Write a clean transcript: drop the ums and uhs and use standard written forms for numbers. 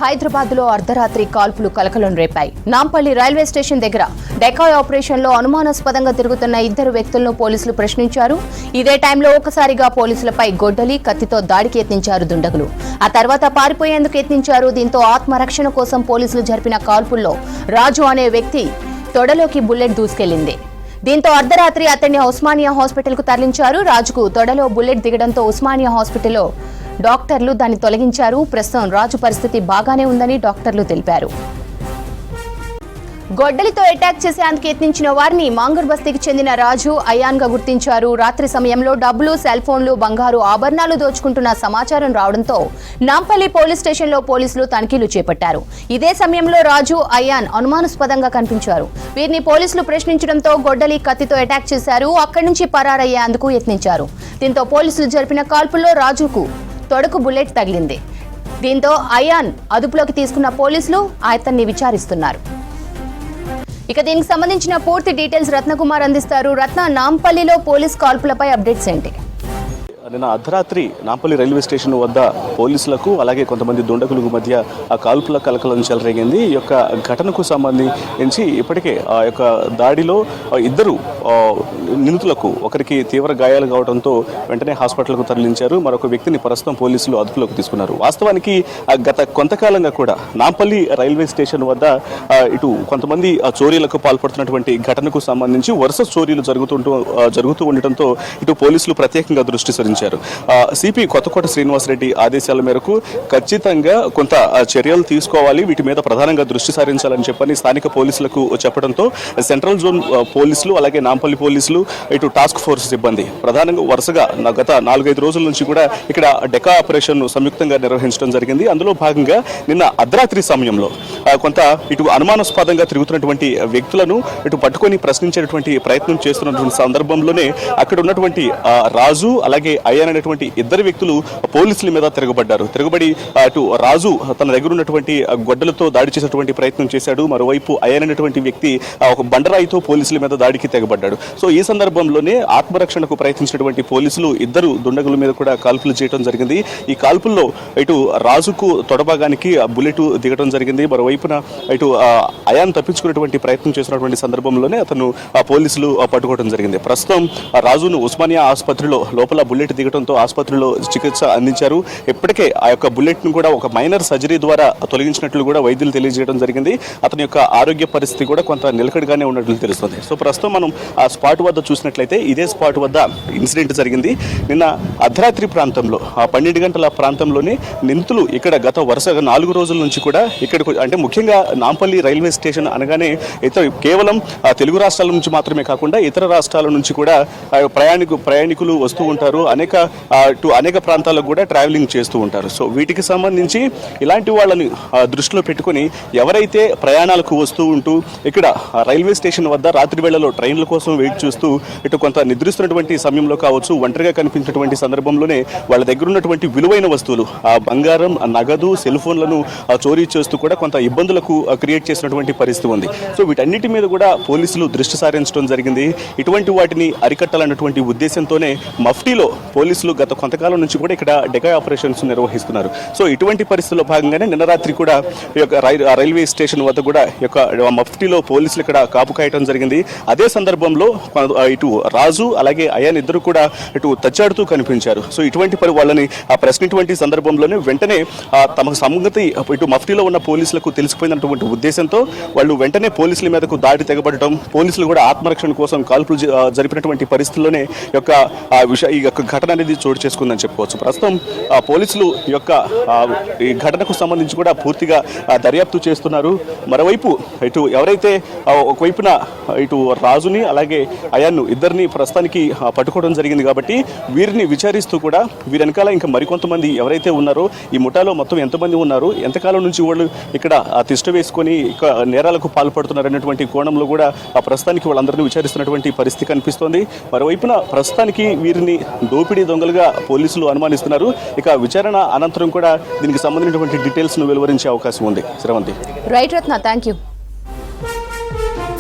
హైదరాబాద్లో అర్ధరాత్రి కాల్పులు కలకలం రేపాయి. నాంపల్లి రైల్వే స్టేషన్ దగ్గర డెకాయ్ ఆపరేషన్లో అనుమానాస్పదంగా తిరుగుతున్న ఇద్దరు వ్యక్తులను పోలీసులు ప్రశ్నించారు. ఇదే టైంలో ఒకసారిగా పోలీసులపై గొడ్డలి, కత్తితో దాడికి యత్నించారు దుండగులు. ఆ తర్వాత పారిపోయేందుకు యత్నించారు. దీంతో ఆత్మరక్షణ కోసం పోలీసులు జరిపిన కాల్పుల్లో రాజు అనే వ్యక్తి తొడలోకి బుల్లెట్ దూసుకెళ్లింది. దీంతో అర్ధరాత్రి అతన్ని ఉస్మానియా హాస్పిటల్కు తరలించారు. రాజుకు తొడలో బుల్లెట్ దిగడంతో ఉస్మానియా హాస్పిటల్లో డాక్టర్లు దాన్ని తొలగించారు. ప్రస్తుతం రాజు పరిస్థితి బాగానే ఉందని డాక్టర్లు తెలిపారు. గొడ్డలితో అటాక్ చేసేందుకు యత్నించిన వారిని మాంగూర్ బస్తీకి చెందిన రాజు, అయాన్ గా గుర్తించారు. రాత్రి సమయంలో డబ్బులు, సెల్ ఫోన్లు, బంగారు ఆభరణాలు దోచుకుంటున్న సమాచారం రావడంతో నాంపల్లి పోలీస్ స్టేషన్లో పోలీసులు తనిఖీలు చేపట్టారు. ఇదే సమయంలో రాజు, అయాన్ అనుమానాస్పదంగా కనిపించారు. వీరిని పోలీసులు ప్రశ్నించడంతో గొడ్డలి, కత్తితో అటాక్ చేశారు. అక్కడి నుంచి పరారయ్యేందుకు యత్నించారు. దీంతో పోలీసులు జరిపిన కాల్పుల్లో రాజుకు తొడకు బుల్లెట్ తగిలింది. దీంతో అయాన్ అదుపులోకి తీసుకున్న పోలీసులు అతన్ని విచారిస్తున్నారు. ఇక దీనికి సంబంధించిన పూర్తి డీటెయిల్స్ రత్నకుమార్ అందిస్తారు. రత్న, నాంపల్లిలో పోలీస్ కాల్పులపై అప్డేట్స్ ఏంటి? నిన్న అర్ధరాత్రి నాంపల్లి రైల్వే స్టేషన్ వద్ద పోలీసులకు అలాగే కొంతమంది దుండగులకు మధ్య ఆ కాల్పుల కలకలం చెలరేగింది. ఈ యొక్క ఘటనకు సంబంధించి ఇప్పటికే ఆ యొక్క దాడిలో ఇద్దరు నిందితులకు ఒకరికి తీవ్ర గాయాలు కావడంతో వెంటనే హాస్పిటల్కు తరలించారు. మరొక వ్యక్తిని ప్రస్తుతం పోలీసులు అదుపులోకి తీసుకున్నారు. వాస్తవానికి గత కొంతకాలంగా కూడా నాంపల్లి రైల్వే స్టేషన్ వద్ద ఇటు కొంతమంది చోరీలకు పాల్పడుతున్నటువంటి ఘటనకు సంబంధించి వరుస చోరీలు జరుగుతూ ఉండటంతో ఇటు పోలీసులు ప్రత్యేకంగా దృష్టి సారించారు. సిపి కొత్తకోట శ్రీనివాసరెడ్డి ఆదేశాల మేరకు ఖచ్చితంగా కొంత చర్యలు తీసుకోవాలి, వీటి మీద ప్రధానంగా దృష్టి సారించాలని చెప్పని స్థానిక పోలీసులకు చెప్పడంతో సెంట్రల్ జోన్ పోలీసులు అలాగే నాంపల్లి పోలీసులు ఇటు టాస్క్ ఫోర్స్ సిబ్బంది ప్రధానంగా వరుసగా గత 4-5 రోజుల నుంచి కూడా ఇక్కడ డెకా ఆపరేషన్ సంయుక్తంగా నిర్వహించడం జరిగింది. అందులో భాగంగా నిన్న అర్ధరాత్రి సమయంలో కొంత ఇటు అనుమానాస్పదంగా తిరుగుతున్నటువంటి వ్యక్తులను ఇటు పట్టుకొని ప్రశ్నించేటువంటి ప్రయత్నం చేస్తున్నటువంటి సందర్భంలోనే అక్కడ ఉన్నటువంటి రాజు అలాగే అయాన్ అనేటువంటి ఇద్దరు వ్యక్తులు పోలీసుల మీద తిరగబడి అటు రాజు తన దగ్గర ఉన్నటువంటి గొడ్డలతో దాడి చేసేటువంటి ప్రయత్నం చేశాడు. మరోవైపు అయాన్ అనేటువంటి వ్యక్తి ఒక బండరాయితో పోలీసుల మీద దాడికి తెగబడ్డాడు. సో ఈ సందర్భంలోనే ఆత్మరక్షణకు ప్రయత్నించినటువంటి పోలీసులు ఇద్దరు దుండగుల మీద కూడా కాల్పులు చేయడం జరిగింది. ఈ కాల్పుల్లో ఇటు రాజుకు తొడభాగానికి బుల్లెట్ దిగడం జరిగింది. మరోవైపున ఇటు అయాన్ తప్పించుకునేటువంటి ప్రయత్నం చేసినటువంటి సందర్భంలోనే అతను పోలీసులు పట్టుకోవడం జరిగింది. ప్రస్తుతం రాజును ఉస్మానియా ఆసుపత్రిలో లోపల బుల్లెట్ దిగడంతో ఆసుపత్రిలో చికిత్స అందించారు. ఇప్పటికే ఆ యొక్క బుల్లెట్ ను కూడా ఒక మైనర్ సర్జరీ ద్వారా తొలగించినట్లు కూడా వైద్యులు తెలియజేయడం జరిగింది. అతని యొక్క ఆరోగ్య పరిస్థితి కూడా కొంత నిలకడగానే ఉన్నట్లు తెలుస్తుంది. సో ప్రస్తుతం మనం ఆ స్పాట్ వద్ద చూసినట్లయితే ఇదే స్పాట్ వద్ద ఇన్సిడెంట్ జరిగింది. నిన్న అర్ధరాత్రి ప్రాంతంలో 12 గంటల ప్రాంతంలోనే నిందితులు ఇక్కడ గత వరుసగా 4 రోజుల నుంచి కూడా ఇక్కడికి అంటే ముఖ్యంగా నాంపల్లి రైల్వే స్టేషన్ అనగానే కేవలం తెలుగు రాష్ట్రాల నుంచి మాత్రమే కాకుండా ఇతర రాష్ట్రాల నుంచి కూడా ప్రయాణికులు వస్తూ ఉంటారు. అనేక ప్రాంతాలకు కూడా ట్రావెలింగ్ చేస్తూ ఉంటారు. సో వీటికి సంబంధించి ఇలాంటి వాళ్ళని దృష్టిలో పెట్టుకుని ఎవరైతే ప్రయాణాలకు వస్తూ ఉంటూ ఇక్కడ రైల్వే స్టేషన్ వద్ద రాత్రి వేళలో ట్రైన్ల కోసం వెయిట్ చూస్తూ ఇటు కొంత నిద్రిస్తున్నటువంటి సమయంలో కావచ్చు, ఒంటరిగా కనిపించినటువంటి సందర్భంలోనే వాళ్ళ దగ్గర ఉన్నటువంటి విలువైన వస్తువులు బంగారం, నగదు, సెల్ ఫోన్లను చోరీ చేస్తూ కూడా కొంత ఇబ్బందులకు క్రియేట్ చేసినటువంటి పరిస్థితి ఉంది. సో వీటన్నిటి మీద కూడా పోలీసులు దృష్టి సారించడం జరిగింది. ఇటువంటి వాటిని అరికట్టాలన్నటువంటి ఉద్దేశంతోనే మఫ్టీలో పోలీసులు గత కొంతకాలం నుంచి కూడా ఇక్కడ డెకాయ్ ఆపరేషన్స్ నిర్వహిస్తున్నారు. సో ఇటువంటి పరిస్థితుల్లో భాగంగానే నిన్న రాత్రి కూడా ఈ యొక్క రైల్వే స్టేషన్ వద్ద కూడా ఈ యొక్క మఫ్టీలో పోలీసులు ఇక్కడ కాపు కాయటం జరిగింది. అదే సందర్భంలో ఇటు రాజు అలాగే అయాన్ ఇద్దరు కూడా ఇటు తచ్చాడుతూ కనిపించారు. సో ఇటువంటి వాళ్ళని ప్రశ్నించినటువంటి సందర్భంలోనే వెంటనే తమ సంగతి ఇటు మఫ్టీలో ఉన్న పోలీసులకు తెలిసిపోయినటువంటి ఉద్దేశంతో వాళ్ళు వెంటనే పోలీసుల మీదకు దాడి తెగబడటం, పోలీసులు కూడా ఆత్మరక్షణ కోసం కాల్పులు జరిపినటువంటి పరిస్థితుల్లోనే ఈ యొక్క ఘటన అనేది చోటు చేసుకుందని చెప్పుకోవచ్చు. ప్రస్తుతం పోలీసులు ఈ ఘటనకు సంబంధించి కూడా పూర్తిగా దర్యాప్తు చేస్తున్నారు. మరోవైపు ఇటు ఎవరైతే ఒకవైపున ఇటు రాజుని అలాగే అయాన్ను ఇద్దరిని ప్రస్తుతానికి పట్టుకోవడం జరిగింది కాబట్టి వీరిని విచారిస్తూ కూడా వీరి వెనకాల ఇంకా మరికొంతమంది ఎవరైతే ఉన్నారో ఈ ముఠాలో మొత్తం ఎంతమంది ఉన్నారు, ఎంతకాలం నుంచి వాళ్ళు ఇక్కడ తిష్ట వేసుకొని నేరాలకు పాల్పడుతున్నారనేటువంటి కోణంలో కూడా ప్రస్తుతానికి వాళ్ళందరినీ విచారిస్తున్నటువంటి పరిస్థితి కనిపిస్తోంది. మరోవైపున ప్రస్తుతానికి వీరిని దోపిడీ దొంగలుగా పోలీసులు అనుమానిస్తున్నారు. ఇక విచారణ అనంతరం కూడా దీనికి సంబంధించినటువంటి డీటెయిల్స్ ను వెలువరించే అవకాశం ఉంది. Sravanthi. Right Ratna, thank you.